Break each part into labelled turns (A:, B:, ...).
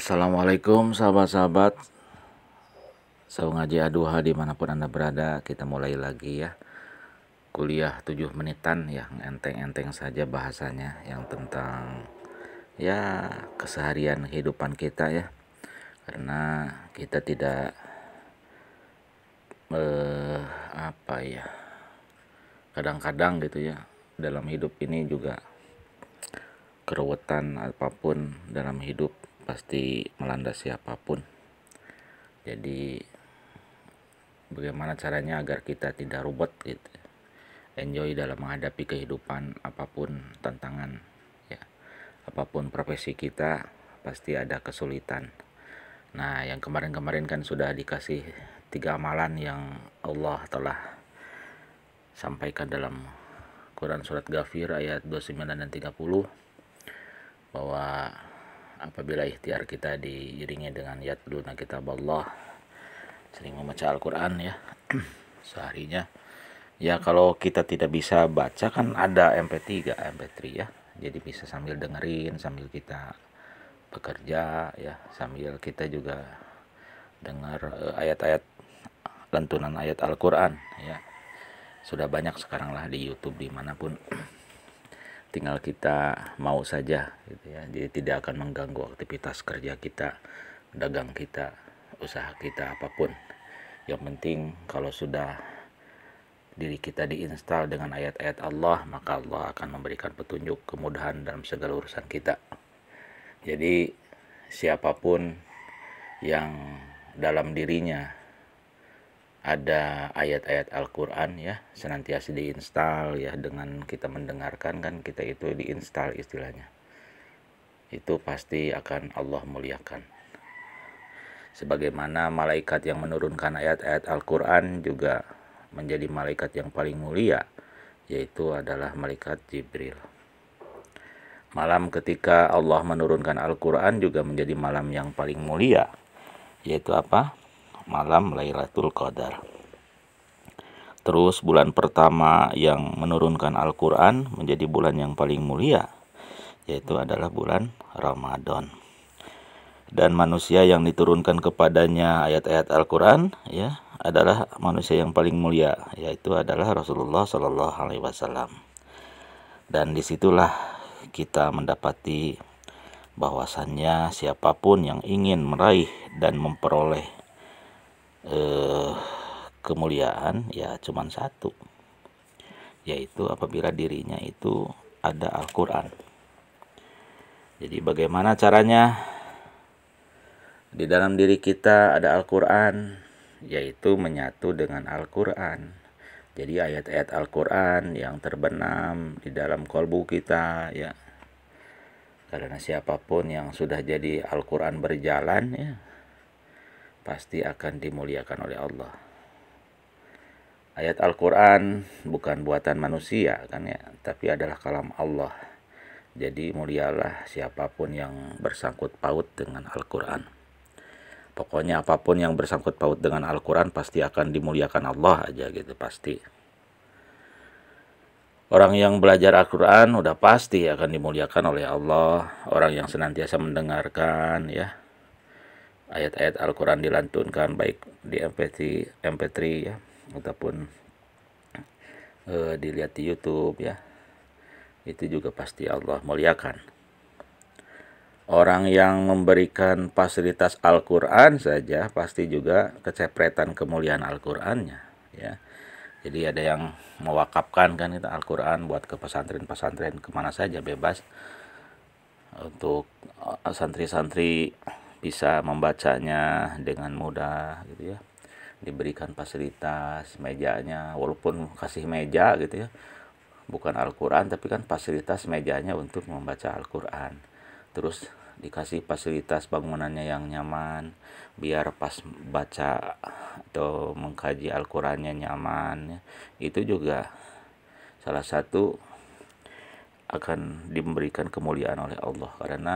A: Assalamualaikum sahabat-sahabat Saung Ngaji Aduha dimanapun Anda berada. Kita mulai lagi ya kuliah 7 menitan yang enteng-enteng saja bahasanya, yang tentang ya keseharian kehidupan kita ya. Karena kita tidak apa ya, kadang-kadang gitu ya, dalam hidup ini juga keruwetan apapun dalam hidup pasti melanda siapapun. Jadi bagaimana caranya agar kita tidak ruwet gitu, enjoy dalam menghadapi kehidupan apapun tantangan ya, apapun profesi kita pasti ada kesulitan. Nah, yang kemarin-kemarin kan sudah dikasih 3 amalan yang Allah telah sampaikan dalam Quran surat Ghafir ayat 29 dan 30, bahwa apabila ikhtiar kita diiringi dengan yatluna kitab Allah, sering membaca Al-Quran ya seharinya ya. Kalau kita tidak bisa baca kan ada MP3 ya, jadi bisa sambil dengerin, sambil kita bekerja ya, sambil kita juga dengar ayat-ayat, lantunan ayat Al-Quran ya. Sudah banyak sekarang lah di YouTube dimanapun, tinggal kita mau saja gitu ya. Jadi tidak akan mengganggu aktivitas kerja kita, dagang kita, usaha kita, apapun. Yang penting kalau sudah diri kita diinstal dengan ayat-ayat Allah, maka Allah akan memberikan petunjuk, kemudahan dalam segala urusan kita. Jadi siapapun yang dalam dirinya ada ayat-ayat Al-Quran ya, senantiasa diinstal ya. Dengan kita mendengarkan kan kita itu diinstal istilahnya, itu pasti akan Allah muliakan. Sebagaimana malaikat yang menurunkan ayat-ayat Al-Quran juga menjadi malaikat yang paling mulia, yaitu adalah malaikat Jibril. Malam ketika Allah menurunkan Al-Quran juga menjadi malam yang paling mulia, yaitu apa? Malam Lailatul Qadar. Terus bulan pertama yang menurunkan Al-Quran menjadi bulan yang paling mulia, yaitu adalah bulan Ramadan. Dan manusia yang diturunkan kepadanya ayat-ayat Al-Quran ya adalah manusia yang paling mulia, yaitu adalah Rasulullah Shallallahu Alaihi Wasallam. Dan disitulah kita mendapati bahwasannya siapapun yang ingin meraih dan memperoleh kemuliaan ya cuman satu, yaitu apabila dirinya itu ada Al-Quran. Jadi bagaimana caranya? Di dalam diri kita ada Al-Quran, yaitu menyatu dengan Al-Quran. Jadi ayat-ayat Al-Quran yang terbenam di dalam kolbu kita ya. Karena siapapun yang sudah jadi Al-Quran berjalan ya, pasti akan dimuliakan oleh Allah. Ayat Al-Quran bukan buatan manusia kan ya, tapi adalah kalam Allah. Jadi mulialah siapapun yang bersangkut paut dengan Al-Quran. Pokoknya apapun yang bersangkut paut dengan Al-Quran pasti akan dimuliakan Allah aja gitu, pasti. Orang yang belajar Al-Quran udah pasti akan dimuliakan oleh Allah. Orang yang senantiasa mendengarkan ya ayat-ayat Al-Quran dilantunkan baik di MP3 ya, ataupun dilihat di YouTube ya, itu juga pasti Allah muliakan. Orang yang memberikan fasilitas Al-Quran saja pasti juga kecepretan kemuliaan Al-Qurannya ya. Jadi ada yang mewakafkan kan itu Al-Quran buat ke pesantren-pesantren kemana saja bebas, untuk santri-santri bisa membacanya dengan mudah gitu ya. Diberikan fasilitas mejanya, walaupun kasih meja gitu ya, bukan Al-Quran tapi kan fasilitas mejanya untuk membaca Al-Quran. Terus dikasih fasilitas bangunannya yang nyaman, biar pas baca atau mengkaji Al-Qurannya nyaman ya. Itu juga salah satu akan diberikan kemuliaan oleh Allah, karena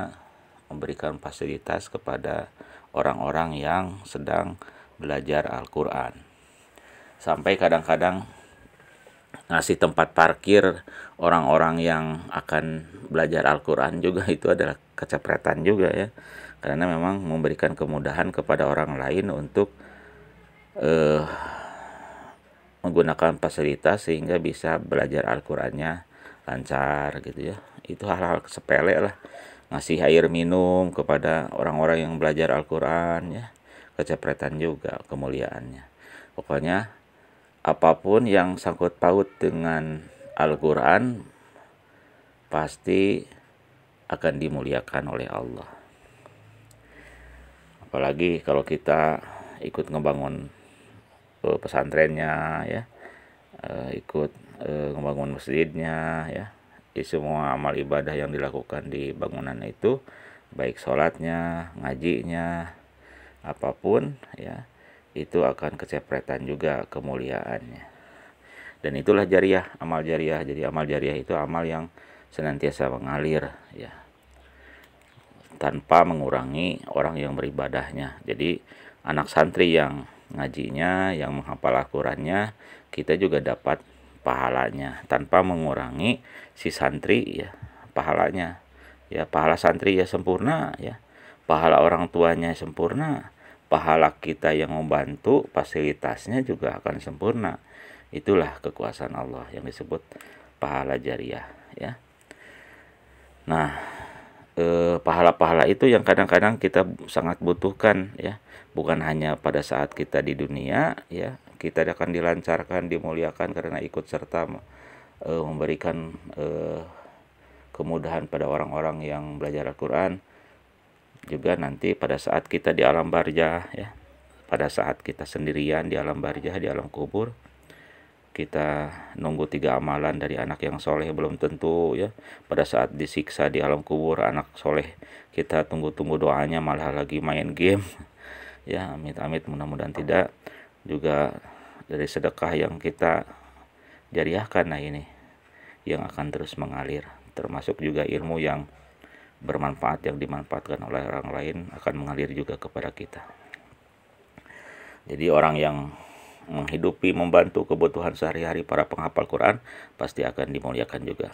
A: memberikan fasilitas kepada orang-orang yang sedang belajar Al-Quran. Sampai kadang-kadang ngasih tempat parkir orang-orang yang akan belajar Al-Quran juga itu adalah kecepretan juga ya, karena memang memberikan kemudahan kepada orang lain untuk eh, menggunakan fasilitas sehingga bisa belajar Al-Qurannya lancar gitu ya. Itu hal-hal sepele lah, ngasih air minum kepada orang-orang yang belajar Al-Quran ya, kecepretan juga kemuliaannya. Pokoknya apapun yang sangkut paut dengan Al-Quran pasti akan dimuliakan oleh Allah. Apalagi kalau kita ikut ngebangun pesantrennya ya, ikut ngebangun masjidnya ya. Di semua amal ibadah yang dilakukan di bangunan itu, baik sholatnya, ngajinya, apapun ya, itu akan kecepretan juga kemuliaannya. Dan itulah jariah, amal jariah. Jadi amal jariah itu amal yang senantiasa mengalir ya, tanpa mengurangi orang yang beribadahnya. Jadi anak santri yang ngajinya, yang menghafal Al-Qur'annya, kita juga dapat pahalanya tanpa mengurangi si santri ya pahalanya. Ya pahala santri ya sempurna ya. Pahala orang tuanya sempurna. Pahala kita yang membantu fasilitasnya juga akan sempurna. Itulah kekuasaan Allah yang disebut pahala jariah ya. Nah, pahala-pahala itu yang kadang-kadang kita sangat butuhkan ya, bukan hanya pada saat kita di dunia ya, kita akan dilancarkan, dimuliakan karena ikut serta memberikan kemudahan pada orang-orang yang belajar Al-Quran, juga nanti pada saat kita di alam barzah ya, pada saat kita sendirian di alam barzah, di alam kubur, kita nunggu 3 amalan dari anak yang soleh belum tentu ya. Pada saat disiksa di alam kubur, anak soleh kita tunggu-tunggu doanya malah lagi main game ya, amit-amit mudah-mudahan tidak. Juga dari sedekah yang kita jariahkan, nah ini yang akan terus mengalir, termasuk juga ilmu yang bermanfaat yang dimanfaatkan oleh orang lain akan mengalir juga kepada kita. Jadi orang yang menghidupi, membantu kebutuhan sehari-hari para penghafal Quran pasti akan dimuliakan juga.